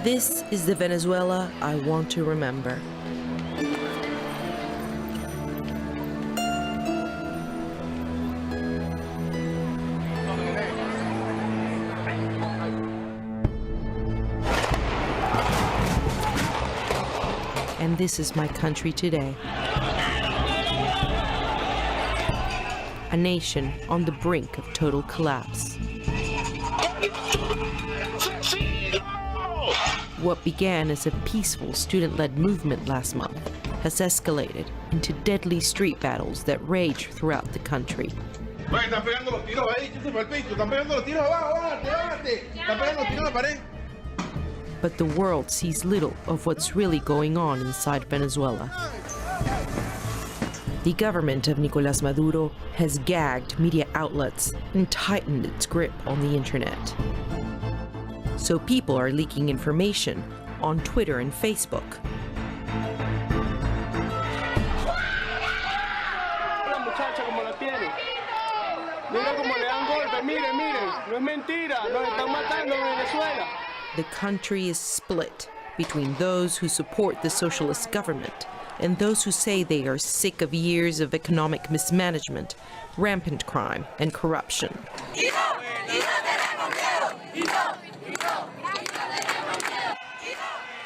This is the Venezuela I want to remember. And this is my country today. A nation on the brink of total collapse. What began as a peaceful student-led movement last month has escalated into deadly street battles that rage throughout the country. But the world sees little of what's really going on inside Venezuela. The government of Nicolás Maduro has gagged media outlets and tightened its grip on the internet. So people are leaking information on Twitter and Facebook. The country is split between those who support the socialist government and those who say they are sick of years of economic mismanagement, rampant crime, and corruption.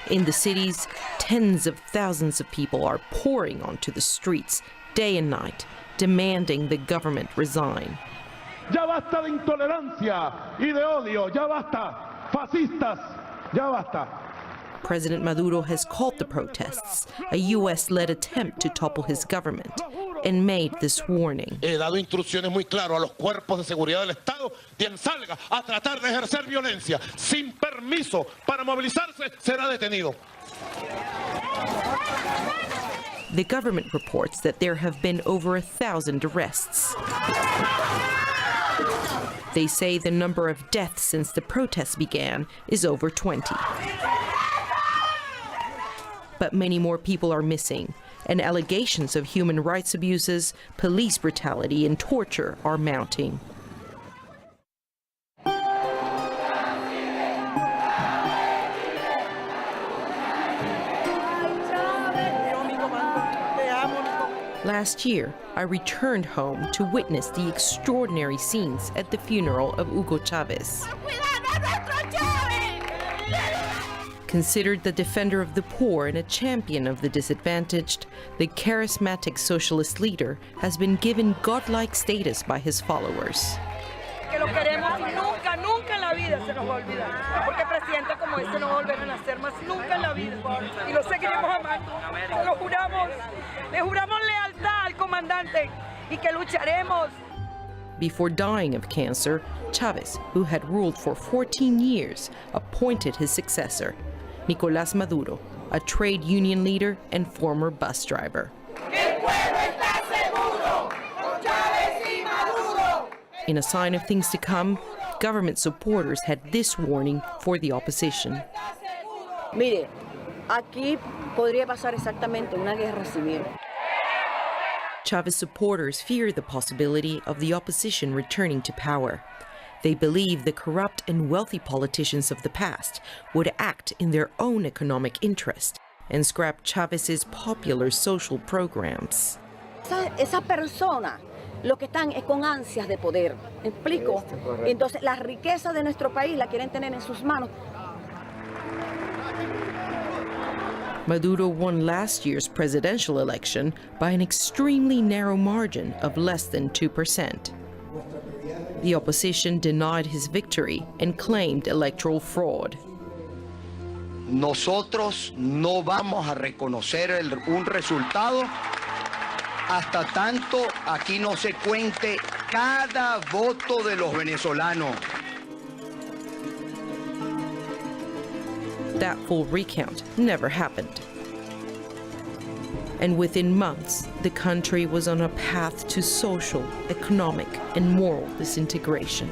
In the cities, tens of thousands of people are pouring onto the streets day and night, demanding the government resign. Ya basta de intolerancia y de odio, ya basta, fascistas, ya basta. President Maduro has called the protests a U.S.-led attempt to topple his government and made this warning. He dado instrucciones muy claras a los cuerpos de seguridad del Estado. Quien salga a tratar de ejercer violencia sin permiso para movilizarse será detenido. The government reports that there have been over 1,000 arrests. They say the number of deaths since the protests began is over 20. But many more people are missing, and allegations of human rights abuses, police brutality, and torture are mounting. Last year, I returned home to witness the extraordinary scenes at the funeral of Hugo Chavez. Considered the defender of the poor and a champion of the disadvantaged, the charismatic socialist leader has been given godlike status by his followers. Que lo queremos y nunca, nunca en la vida se nos va a olvidar. Porque presidente como este no va a volver a nacer más nunca en la vida. Y lo seguiremos amando. Lo juramos. Le juramos lealtad al comandante y que lucharemos. Before dying of cancer, Chavez, who had ruled for 14 years, appointed his successor, Nicolás Maduro, a trade union leader and former bus driver. In a sign of things to come, government supporters had this warning for the opposition. Mire, aquí podría pasar exactamente una guerra civil. Chavez supporters fear the possibility of the opposition returning to power. They believe the corrupt and wealthy politicians of the past would act in their own economic interest and scrap Chavez's popular social programs. Esa persona lo que están es con ansias de poder. ¿Me explico? Entonces, la riqueza de nuestro país la quieren tener en sus manos. Maduro won last year's presidential election by an extremely narrow margin of less than 2%. The opposition denied his victory and claimed electoral fraud. Nosotros no vamos a reconocer un resultado hasta tanto aquí no se cuente cada voto de los venezolanos. That full recount never happened. And within months, the country was on a path to social, economic, and moral disintegration.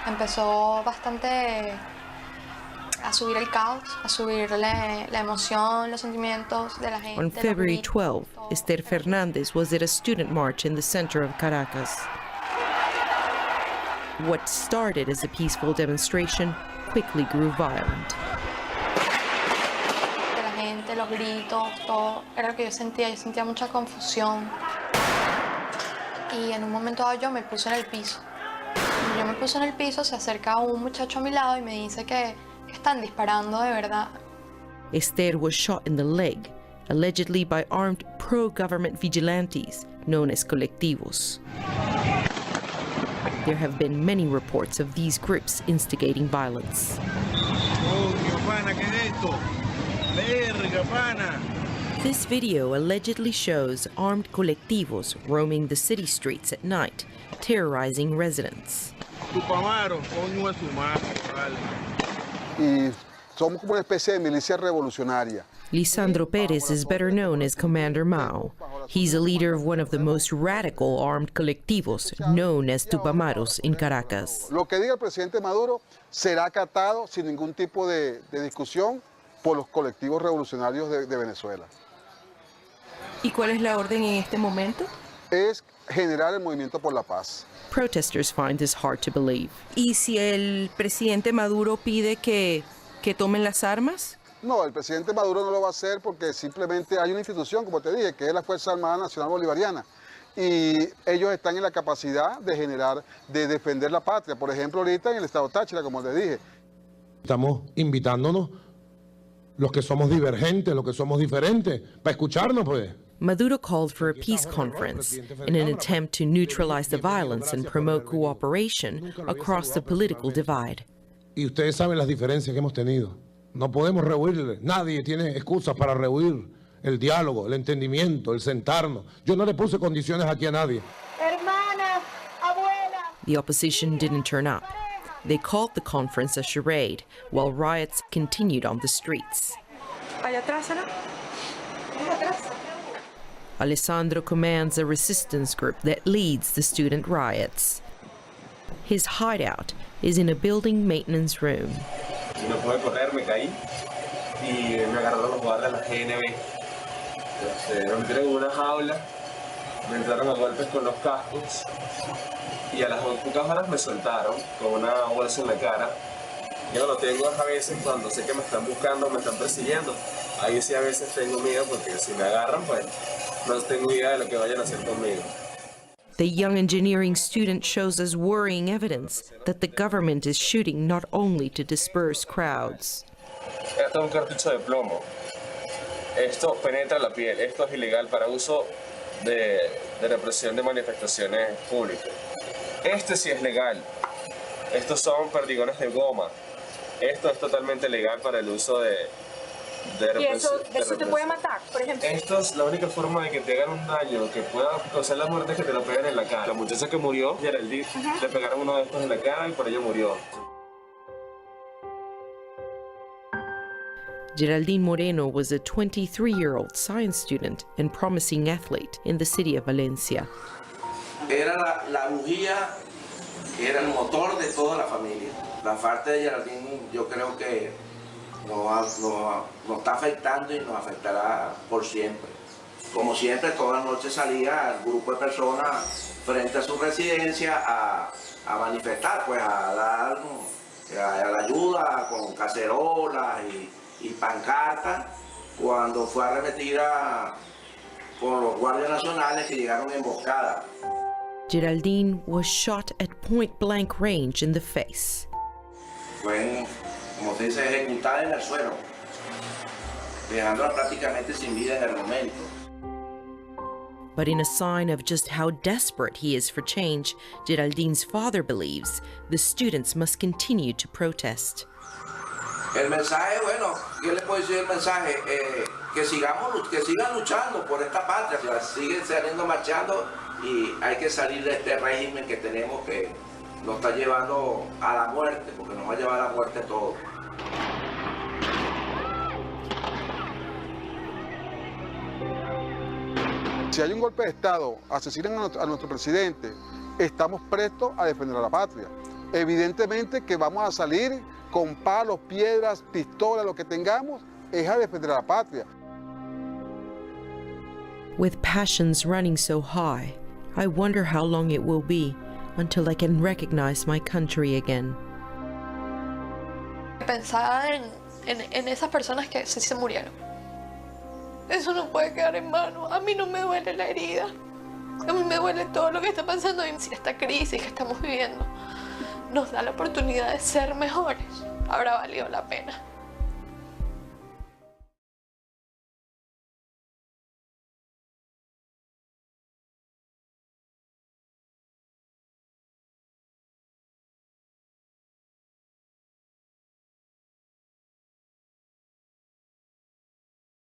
Empezó bastante a subir el caos, a subir la emoción, los sentimientos de la gente. On February 12, Esther Fernández was at a student march in the center of Caracas. What started as a peaceful demonstration quickly grew violent. De la gente, los gritos, todo era lo que yo sentía mucha confusión. Y en un momento dado yo me puse en el piso. Cuando yo me puse en el piso, se acerca un muchacho a mi lado y me dice que están disparando de verdad. Esther was shot in the leg, allegedly by armed pro-government vigilantes known as colectivos. There have been many reports of these groups instigating violence. This video allegedly shows armed colectivos roaming the city streets at night, terrorizing residents. Y somos como una especie de milicia revolucionaria. Lisandro Pérez is better known as Commander Mao. He's a leader of one of the most radical armed colectivos, known as Tupamaros in Caracas. Lo que diga el presidente Maduro será acatado sin ningún tipo de discusión por los colectivos revolucionarios de Venezuela. ¿Y cuál es la orden en este momento? Es generar el movimiento por la paz. Protesters find this hard to believe. ¿Y si el presidente Maduro pide que tomen las armas? No, el presidente Maduro no lo va a hacer porque simplemente hay una institución, como te dije, que es la Fuerza Armada Nacional Bolivariana. Y ellos están en la capacidad de generar, de defender la patria. Por ejemplo, ahorita en el estado Táchira, como les dije. Estamos invitándonos los que somos divergentes, los que somos diferentes, para escucharnos, pues. Maduro called for a peace conference in an attempt to neutralize the violence and promote cooperation across the political divide. Y ustedes saben las diferencias que hemos tenido. No podemos rehuirle. Nadie tiene excusas para rehuir el diálogo, el entendimiento, el sentarnos. Yo no le puse condiciones aquí a nadie. Hermana, abuela. The opposition didn't turn up. They called the conference a charade, while riots continued on the streets. Allá atrás, ¿no? Allá atrás. Alessandro commands a resistance group that leads the student riots. His hideout is in a building maintenance room. No pude correr, me caí y me agarraron los guardias de la GNB. Me metieron en una jaula, me entraron a golpes con los cascos y a las pocas horas me soltaron con una bolsa en la cara. Yo lo tengo a veces cuando sé que me están buscando, me están persiguiendo. Ahí sí a veces tengo miedo porque si me agarran, pues no tengo idea de lo que vayan a hacer conmigo. The young engineering student shows us worrying evidence that the government is shooting not only to disperse crowds. Esto es un cartucho de plomo. Esto penetra la piel. Esto es ilegal para uso de represión de manifestaciones públicas. Este sí es legal. Estos son perdigones de goma. Esto es totalmente legal para el uso de represión. ¿Y eso te puede matar, por ejemplo? Esto es la única forma de que te hagan un daño, que pueda causar la muerte, es que te lo peguen en la cara. La muchacha que murió, Geraldine, le pegaron uno de estos en la cara y por ello murió. Geraldine Moreno was a 23-year-old science student and promising athlete in the city of Valencia. Era la bujía, era el motor de toda la familia. La falta de Geraldine yo creo que nos está afectando y nos afectará por siempre. Como siempre, todas las noches salía el grupo de personas frente a su residencia a manifestar, pues a dar a la ayuda con cacerolas y pancartas, cuando fue arremetida por los guardias nacionales que llegaron en emboscada. Geraldine was shot at point-blank range in the face. Fue, como se dice, ejecutada en el suelo, dejándola prácticamente sin vida en el momento. But in a sign of just how desperate he is for change, Geraldine's father believes the students must continue to protest. El mensaje, bueno, ¿qué le puedo decir el mensaje? Que sigan luchando por esta patria, siguen saliendo marchando y hay que salir de este régimen que tenemos que nos está llevando a la muerte, porque nos va a llevar a la muerte todo. Si hay un golpe de Estado, asesinan a nuestro presidente, estamos prestos a defender a la patria. Evidentemente que vamos a salir con palos, piedras, pistolas, lo que tengamos, es a defender a la patria. With passions running so high, I wonder how long it will be until I can recognize my country again. Pensaba en esas personas que sí se murieron. Eso no puede quedar en vano. A mí no me duele la herida. A mí me duele todo lo que está pasando. Y si esta crisis que estamos viviendo nos da la oportunidad de ser mejores, habrá valido la pena.